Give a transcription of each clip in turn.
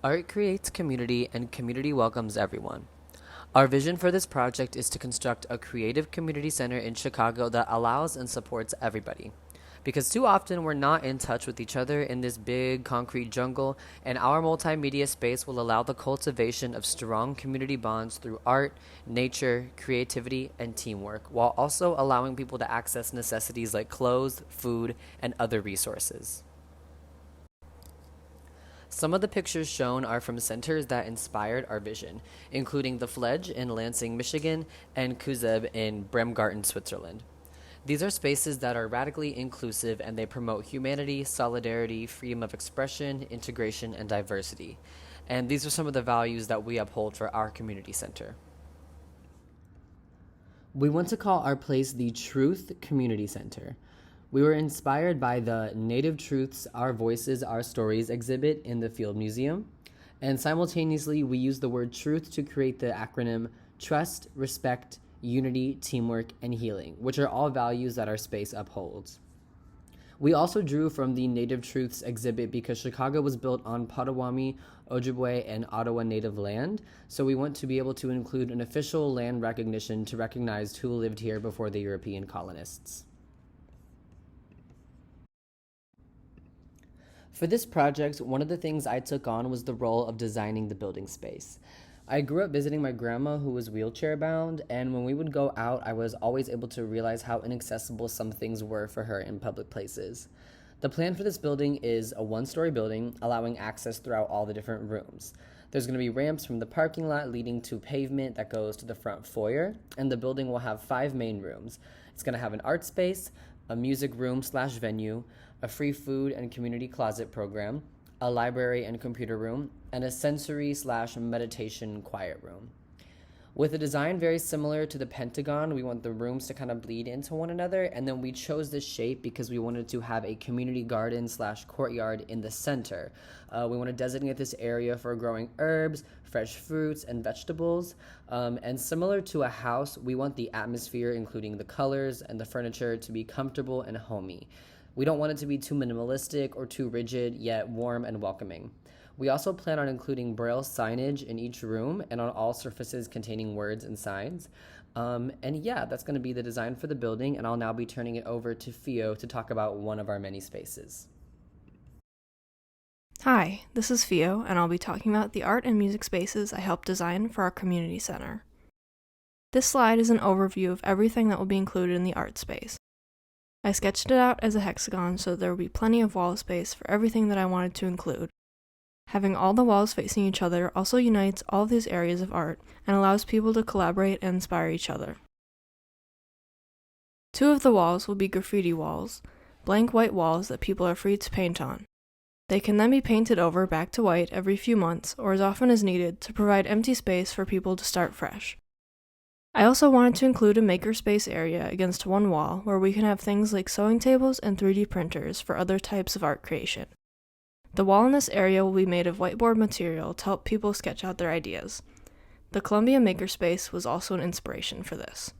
Art creates community, and community welcomes everyone. Our vision for this project is to construct a creative community center in Chicago that allows and supports everybody. Because too often we're not in touch with each other in this big concrete jungle, and our multimedia space will allow the cultivation of strong community bonds through art, nature, creativity, and teamwork, while also allowing people to access necessities like clothes, food, and other resources. Some of the pictures shown are from centers that inspired our vision, including the Fledge in Lansing, Michigan, and Kuzeb in Bremgarten, Switzerland. These are spaces that are radically inclusive and they promote humanity, solidarity, freedom of expression, integration, and diversity. And these are some of the values that we uphold for our community center. We want to call our place the Truth Community Center. We were inspired by the Native Truths, Our Voices, Our Stories exhibit in the Field Museum. And simultaneously, we use the word truth to create the acronym Trust, Respect, Unity, Teamwork, and Healing, which are all values that our space upholds. We also drew from the Native Truths exhibit because Chicago was built on Potawatomi, Ojibwe, and Ottawa Native land, so we want to be able to include an official land recognition to recognize who lived here before the European colonists. For this project, one of the things I took on was the role of designing the building space. I grew up visiting my grandma who was wheelchair bound, and when we would go out, I was always able to realize how inaccessible some things were for her in public places. The plan for this building is a one-story building, allowing access throughout all the different rooms. There's going to be ramps from the parking lot leading to pavement that goes to the front foyer, and the building will have 5 main rooms. It's going to have an art space, a music room slash venue, a free food and community closet program, a library and computer room, and a sensory slash meditation quiet room. With a design very similar to the Pentagon, we want the rooms to kind of bleed into one another, and then we chose this shape because we wanted to have a community garden slash courtyard in the center. We want to designate this area for growing herbs, fresh fruits, and vegetables. And similar to a house, we want the atmosphere, including the colors and the furniture, to be comfortable and homey. We don't want it to be too minimalistic or too rigid, yet warm and welcoming. We also plan on including Braille signage in each room and on all surfaces containing words and signs. And yeah, that's going to be the design for the building, and I'll now be turning it over to Fio to talk about one of our many spaces. Hi, this is Fio, and I'll be talking about the art and music spaces I helped design for our community center. This slide is an overview of everything that will be included in the art space. I sketched it out as a hexagon so there will be plenty of wall space for everything that I wanted to include. Having all the walls facing each other also unites all of these areas of art and allows people to collaborate and inspire each other. 2 of the walls will be graffiti walls, blank white walls that people are free to paint on. They can then be painted over back to white every few months or as often as needed to provide empty space for people to start fresh. I also wanted to include a makerspace area against one wall where we can have things like sewing tables and 3D printers for other types of art creation. The wall in this area will be made of whiteboard material to help people sketch out their ideas. The Columbia Makerspace was also an inspiration for this.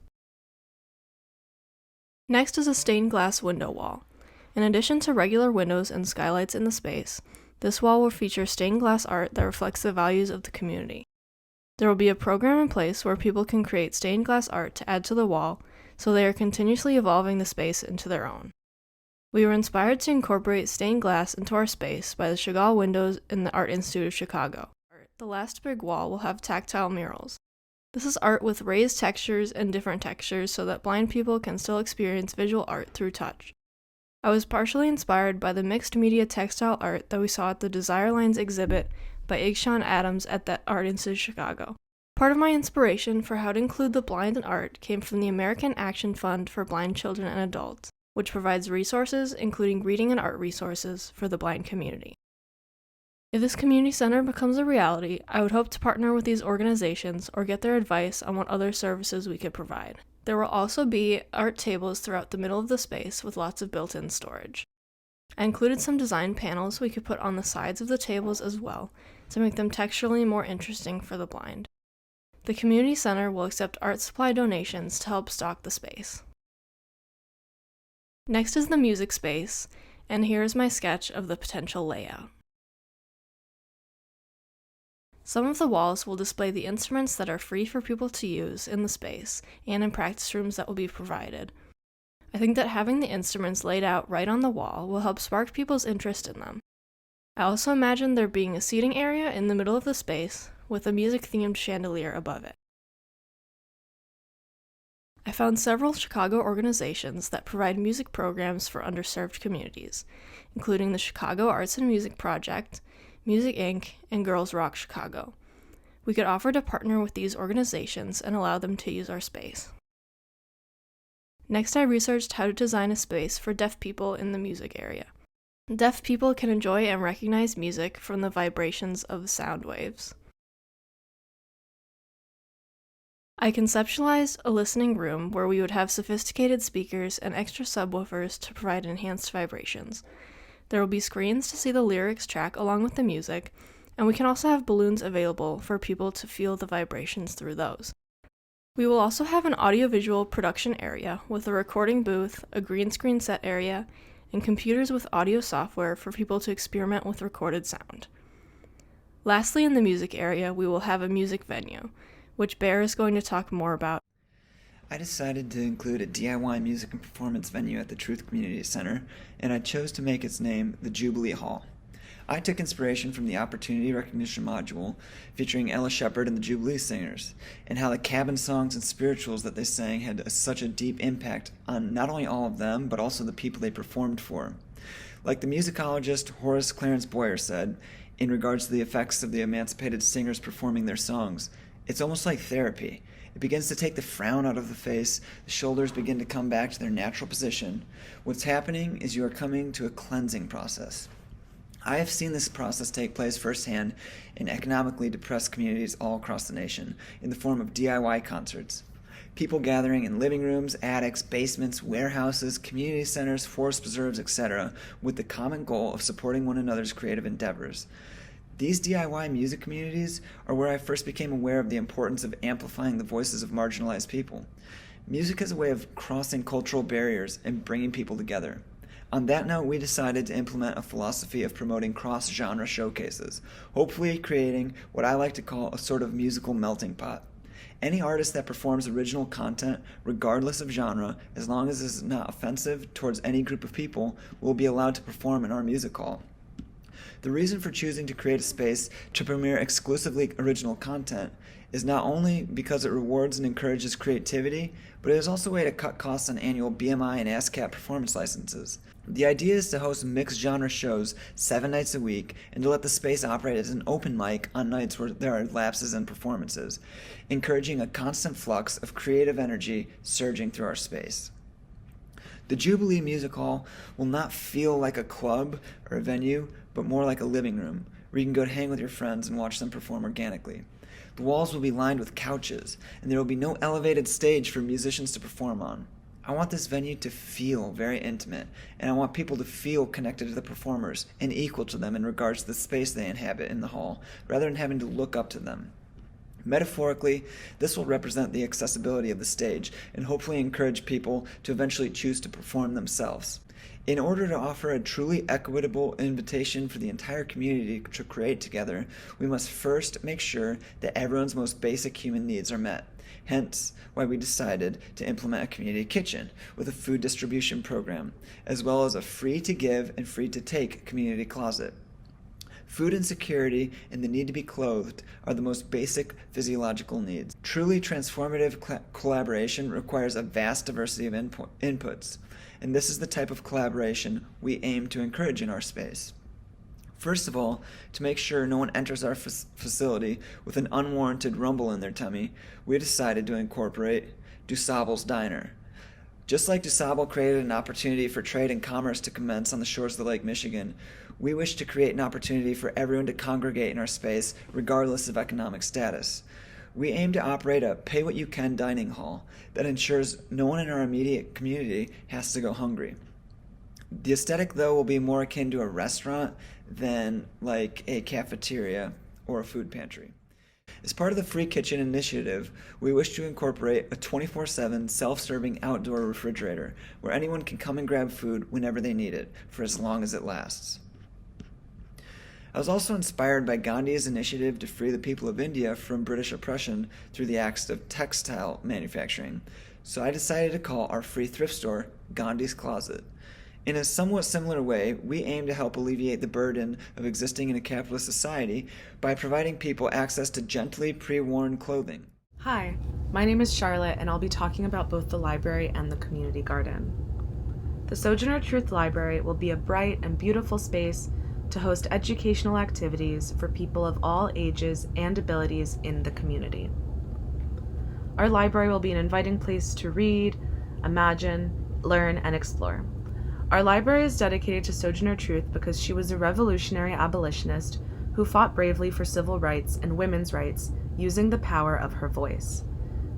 Next is a stained glass window wall. In addition to regular windows and skylights in the space, this wall will feature stained glass art that reflects the values of the community. There will be a program in place where people can create stained glass art to add to the wall, so they are continuously evolving the space into their own. We were inspired to incorporate stained glass into our space by the Chagall windows in the Art Institute of Chicago. The last big wall will have tactile murals. This is art with raised textures and different textures so that blind people can still experience visual art through touch. I was partially inspired by the mixed media textile art that we saw at the Desire Lines exhibit by Igshawn Adams at the Art Institute of Chicago. Part of my inspiration for how to include the blind in art came from the American Action Fund for Blind Children and Adults, which provides resources, including reading and art resources, for the blind community. If this community center becomes a reality, I would hope to partner with these organizations or get their advice on what other services we could provide. There will also be art tables throughout the middle of the space with lots of built-in storage. I included some design panels we could put on the sides of the tables as well to make them texturally more interesting for the blind. The community center will accept art supply donations to help stock the space. Next is the music space, and here's my sketch of the potential layout. Some of the walls will display the instruments that are free for people to use in the space and in practice rooms that will be provided. I think that having the instruments laid out right on the wall will help spark people's interest in them. I also imagine there being a seating area in the middle of the space with a music-themed chandelier above it. I found several Chicago organizations that provide music programs for underserved communities, including the Chicago Arts and Music Project, Music Inc., and Girls Rock Chicago. We could offer to partner with these organizations and allow them to use our space. Next, I researched how to design a space for deaf people in the music area. Deaf people can enjoy and recognize music from the vibrations of sound waves. I conceptualized a listening room where we would have sophisticated speakers and extra subwoofers to provide enhanced vibrations. There will be screens to see the lyrics track along with the music, and we can also have balloons available for people to feel the vibrations through those. We will also have an audiovisual production area with a recording booth, a green screen set area, and computers with audio software for people to experiment with recorded sound. Lastly, in the music area, we will have a music venue, which Bear is going to talk more about. I decided to include a DIY music and performance venue at the Truth Community Center, and I chose to make its name the Jubilee Hall. I took inspiration from the Opportunity Recognition module featuring Ella Shepherd and the Jubilee Singers, and how the cabin songs and spirituals that they sang had such a deep impact on not only all of them, but also the people they performed for. Like the musicologist Horace Clarence Boyer said, in regards to the effects of the emancipated singers performing their songs, it's almost like therapy. It begins to take the frown out of the face, the shoulders begin to come back to their natural position. What's happening is you are coming to a cleansing process. I have seen this process take place firsthand in economically depressed communities all across the nation in the form of DIY concerts. People gathering in living rooms, attics, basements, warehouses, community centers, forest preserves, etc., with the common goal of supporting one another's creative endeavors. These DIY music communities are where I first became aware of the importance of amplifying the voices of marginalized people. Music is a way of crossing cultural barriers and bringing people together. On that note, we decided to implement a philosophy of promoting cross-genre showcases, hopefully creating what I like to call a sort of musical melting pot. Any artist that performs original content, regardless of genre, as long as it is not offensive towards any group of people, will be allowed to perform in our music hall. The reason for choosing to create a space to premiere exclusively original content is not only because it rewards and encourages creativity, but it is also a way to cut costs on annual BMI and ASCAP performance licenses. The idea is to host mixed genre shows 7 nights a week and to let the space operate as an open mic on nights where there are lapses in performances, encouraging a constant flux of creative energy surging through our space. The Jubilee Music Hall will not feel like a club or a venue, but more like a living room, where you can go to hang with your friends and watch them perform organically. The walls will be lined with couches, and there will be no elevated stage for musicians to perform on. I want this venue to feel very intimate, and I want people to feel connected to the performers and equal to them in regards to the space they inhabit in the hall, rather than having to look up to them. Metaphorically, this will represent the accessibility of the stage and hopefully encourage people to eventually choose to perform themselves. In order to offer a truly equitable invitation for the entire community to create together, we must first make sure that everyone's most basic human needs are met. Hence, why we decided to implement a community kitchen with a food distribution program, as well as a free-to-give and free-to-take community closet. Food insecurity and the need to be clothed are the most basic physiological needs. Truly transformative collaboration requires a vast diversity of inputs, and this is the type of collaboration we aim to encourage in our space. First of all, to make sure no one enters our facility with an unwarranted rumble in their tummy, we decided to incorporate DuSable's Diner. Just like DuSable created an opportunity for trade and commerce to commence on the shores of Lake Michigan, we wish to create an opportunity for everyone to congregate in our space regardless of economic status. We aim to operate a pay-what-you-can dining hall that ensures no one in our immediate community has to go hungry. The aesthetic, though, will be more akin to a restaurant than like a cafeteria or a food pantry. As part of the Free Kitchen initiative, we wish to incorporate a 24/7 self-serving outdoor refrigerator where anyone can come and grab food whenever they need it, for as long as it lasts. I was also inspired by Gandhi's initiative to free the people of India from British oppression through the acts of textile manufacturing, so I decided to call our free thrift store Gandhi's Closet. In a somewhat similar way, we aim to help alleviate the burden of existing in a capitalist society by providing people access to gently pre-worn clothing. Hi, my name is Charlotte, and I'll be talking about both the library and the community garden. The Sojourner Truth Library will be a bright and beautiful space to host educational activities for people of all ages and abilities in the community. Our library will be an inviting place to read, imagine, learn, and explore. Our library is dedicated to Sojourner Truth because she was a revolutionary abolitionist who fought bravely for civil rights and women's rights using the power of her voice.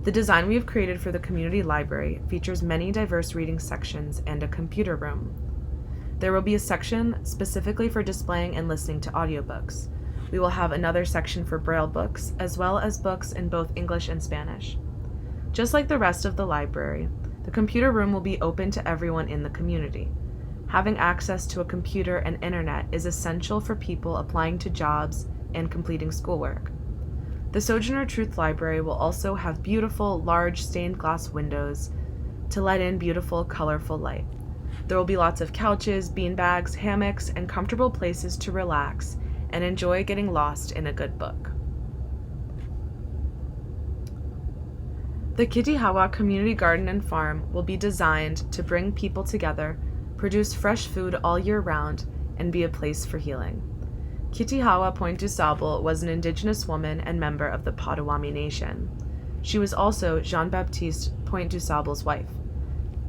The design we have created for the community library features many diverse reading sections and a computer room. There will be a section specifically for displaying and listening to audiobooks. We will have another section for Braille books, as well as books in both English and Spanish. Just like the rest of the library, the computer room will be open to everyone in the community. Having access to a computer and internet is essential for people applying to jobs and completing schoolwork. The Sojourner Truth Library will also have beautiful, large stained glass windows to let in beautiful, colorful light. There will be lots of couches, beanbags, hammocks, and comfortable places to relax and enjoy getting lost in a good book. The Kitihawa Community Garden and Farm will be designed to bring people together, produce fresh food all year round, and be a place for healing. Kitihawa Point du Sable was an indigenous woman and member of the Potawatomi Nation. She was also Jean-Baptiste Point du Sable's wife.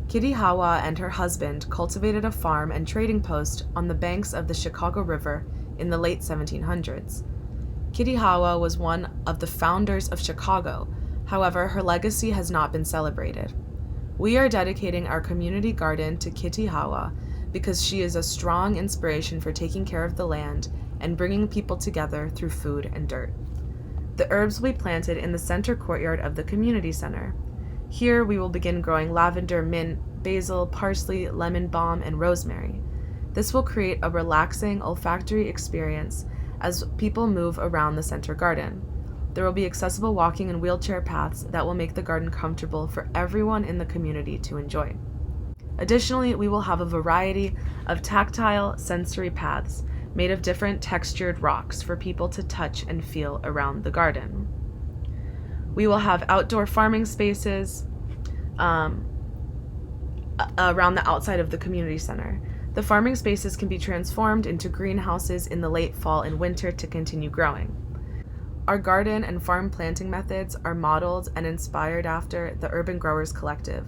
Kitihawa and her husband cultivated a farm and trading post on the banks of the Chicago River in the late 1700s. Kitihawa was one of the founders of Chicago. However, her legacy has not been celebrated. We are dedicating our community garden to Kitihawa because she is a strong inspiration for taking care of the land and bringing people together through food and dirt. The herbs will be planted in the center courtyard of the community center. Here we will begin growing lavender, mint, basil, parsley, lemon balm, and rosemary. This will create a relaxing olfactory experience as people move around the center garden. There will be accessible walking and wheelchair paths that will make the garden comfortable for everyone in the community to enjoy. Additionally, we will have a variety of tactile sensory paths made of different textured rocks for people to touch and feel around the garden. We will have outdoor farming spaces around the outside of the community center. The farming spaces can be transformed into greenhouses in the late fall and winter to continue growing. Our garden and farm planting methods are modeled and inspired after the Urban Growers Collective,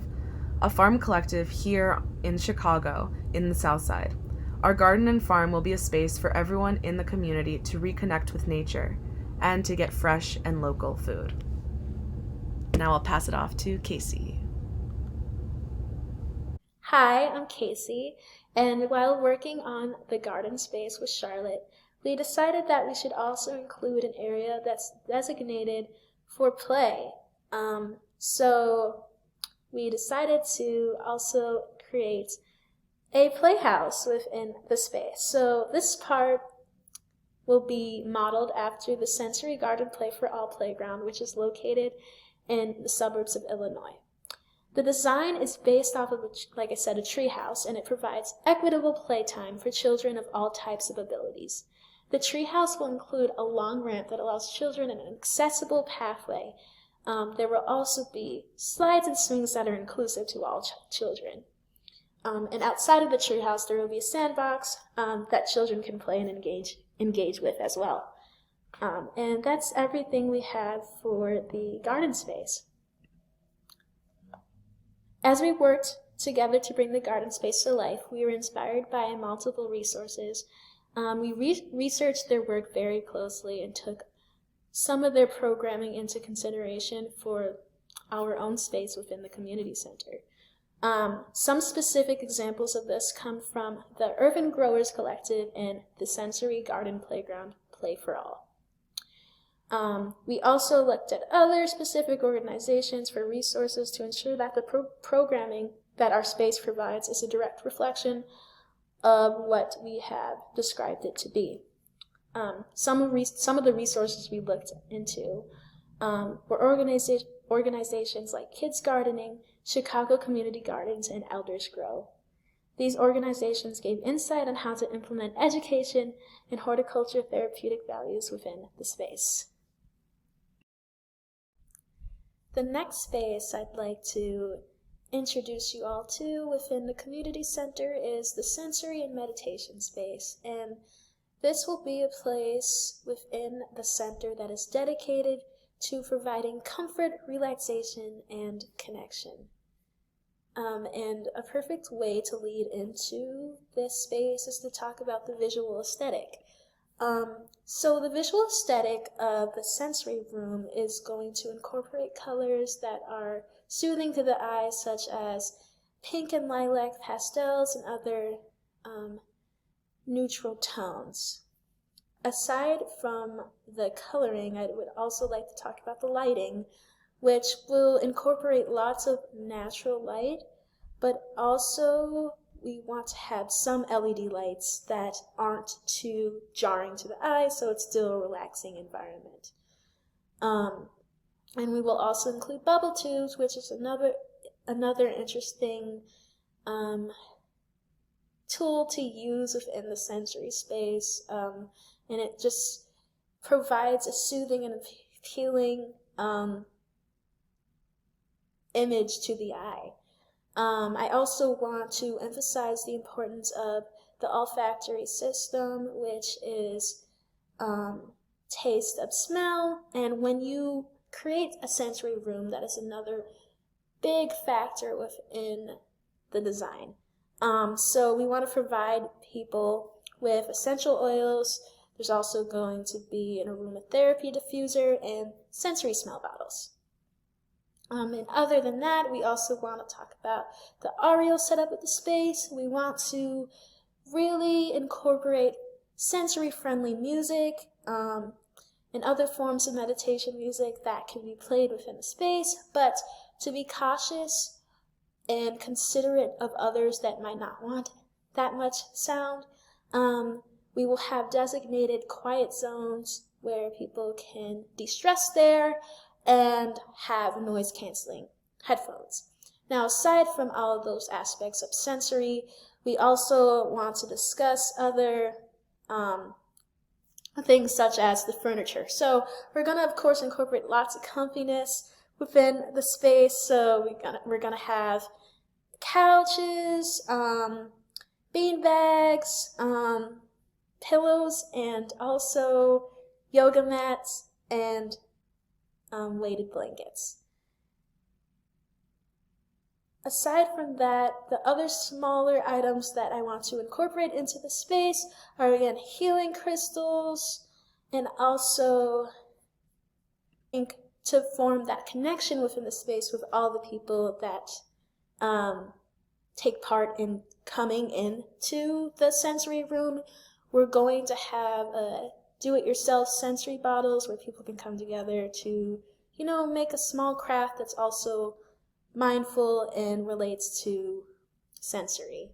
a farm collective here in Chicago in the South Side. Our garden and farm will be a space for everyone in the community to reconnect with nature and to get fresh and local food. Now I'll pass it off to Kacie. Hi, I'm Kacie, and while working on the garden space with Charlotte, we decided that we should also include an area that's designated for play. So we decided to also create a playhouse within the space. So this part will be modeled after the Sensory Garden Play for All playground, which is located in the suburbs of Illinois. The design is based off of, like I said, a treehouse, and it provides equitable playtime for children of all types of abilities. The treehouse will include a long ramp that allows children an accessible pathway. There will also be slides and swings that are inclusive to all children. And outside of the treehouse, there will be a sandbox that children can play and engage with as well. And that's everything we have for the garden space. As we worked together to bring the garden space to life, we were inspired by multiple resources. We researched their work very closely and took some of their programming into consideration for our own space within the community center. Some specific examples of this come from the Urban Growers Collective and the Sensory Garden Playground Play for All. We also looked at other specific organizations for resources to ensure that the programming that our space provides is a direct reflection of what we have described it to be. some of the resources we looked into were organizations like Kids Gardening, Chicago Community Gardens, and Elders Grow. These organizations gave insight on how to implement education and horticulture therapeutic values within the space. The next space I'd like to introduce you all to within the community center is the sensory and meditation space, and this will be a place within the center that is dedicated to providing comfort, relaxation, and connection. And a perfect way to lead into this space is to talk about the visual aesthetic. So the visual aesthetic of the sensory room is going to incorporate colors that are soothing to the eye, such as pink and lilac pastels and other neutral tones. Aside from the coloring, I would also like to talk about the lighting, which will incorporate lots of natural light, but also we want to have some LED lights that aren't too jarring to the eye, so it's still a relaxing environment. And we will also include bubble tubes, which is another interesting tool to use within the sensory space, and it just provides a soothing and appealing image to the eye. I also want to emphasize the importance of the olfactory system, which is taste of smell, and when you create a sensory room, that is another big factor within the design. So we want to provide people with essential oils. There's also going to be an aromatherapy diffuser and sensory smell bottles. And other than that, we also want to talk about the audio setup of the space. We want to really incorporate sensory-friendly music and other forms of meditation music that can be played within the space, but to be cautious and considerate of others that might not want that much sound. We will have designated quiet zones where people can de-stress there and have noise-canceling headphones. Now, aside from all of those aspects of sensory, we also want to discuss other things such as the furniture. So we're going to, of course, incorporate lots of comfiness within the space. So we're gonna have couches, bean bags, pillows, and also yoga mats and weighted blankets. Aside from that, the other smaller items that I want to incorporate into the space are, again, healing crystals, and also to form that connection within the space with all the people that take part in coming into the sensory room. We're going to have do-it-yourself sensory bottles where people can come together to, make a small craft that's also mindful and relates to sensory.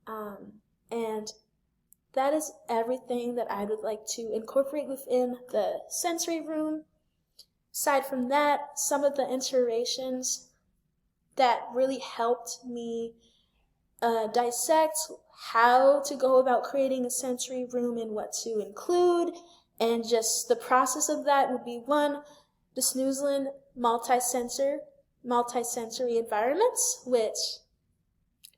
And that is everything that I would like to incorporate within the sensory room. Aside from that, some of the iterations that really helped me dissect how to go about creating a sensory room and what to include, and just the process of that would be: one, the Snoozlin multi-sensory environments, which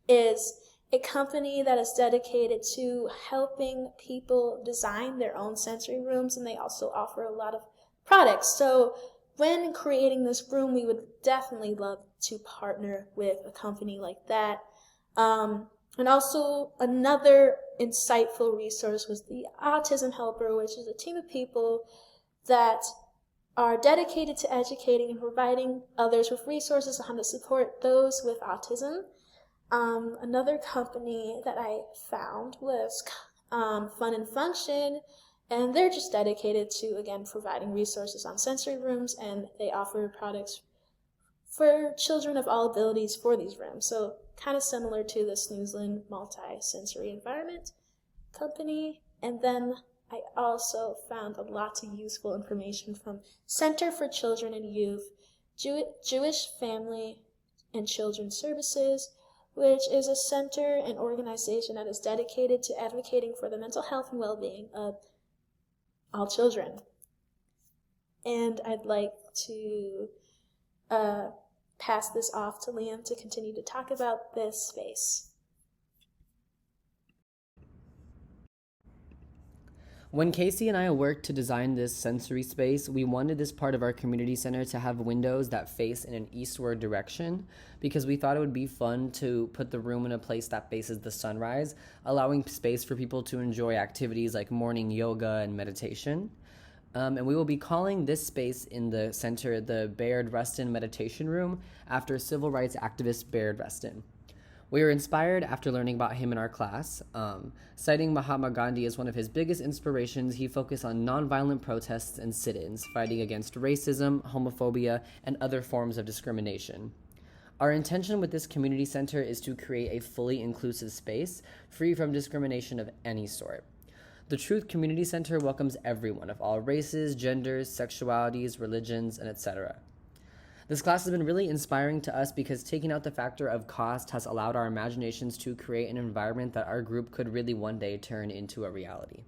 is a company that is dedicated to helping people design their own sensory rooms, and they also offer a lot of products. So when creating this room, we would definitely love to partner with a company like that. And also another insightful resource was the Autism Helper, which is a team of people that are dedicated to educating and providing others with resources on how to support those with autism. Another company that I found was Fun and Function, and they're just dedicated to, again, providing resources on sensory rooms, and they offer products for children of all abilities for these rooms. So kind of similar to the Snoozlin multi-sensory environment company. And then I also found a lot of useful information from Center for Children and Youth, Jewish Family and Children's Services, which is a center and organization that is dedicated to advocating for the mental health and well-being of all children. And I'd like to pass this off to Liam to continue to talk about this space. When Kacie and I worked to design this sensory space, we wanted this part of our community center to have windows that face in an eastward direction because we thought it would be fun to put the room in a place that faces the sunrise, allowing space for people to enjoy activities like morning yoga and meditation. And we will be calling this space in the center the Bayard Rustin Meditation Room after civil rights activist Bayard Rustin. We were inspired after learning about him in our class. Citing Mahatma Gandhi as one of his biggest inspirations, he focused on nonviolent protests and sit-ins, fighting against racism, homophobia, and other forms of discrimination. Our intention with this community center is to create a fully inclusive space, free from discrimination of any sort. The Truth Community Center welcomes everyone of all races, genders, sexualities, religions, and etc. This class has been really inspiring to us because taking out the factor of cost has allowed our imaginations to create an environment that our group could really one day turn into a reality.